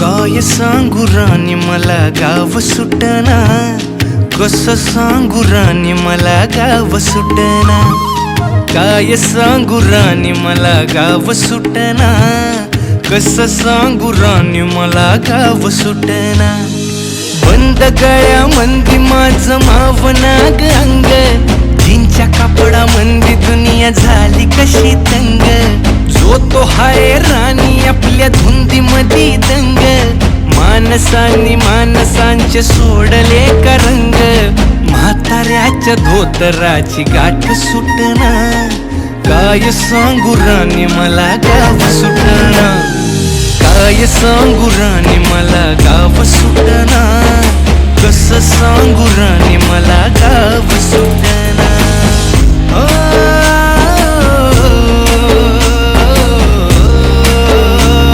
काय सांगू राणी मला गाव सुटना, कसं सांगू राणी मला गाव सुटना। काय सांगू राणी मला गाव सुटना, कसं सांगू राणी मला गाव सुटना। बंद गळ्यामंदी माझं मावना ग अंग, जीनच्या कापडामंदी दुनिया झाली कशी तंग। जो तो हाय राणी आपल्या धुंदीमधी दंग, माणसांनी माणसांचे सोडले का रंग। म्हाताऱ्याच्या धोतराची गाठ सुटना, काय सांगू राणी मला गाव सुटना। काय सांगू राणी मला गाव सुटना, कसं सांगू राणी मला गाव सुटना।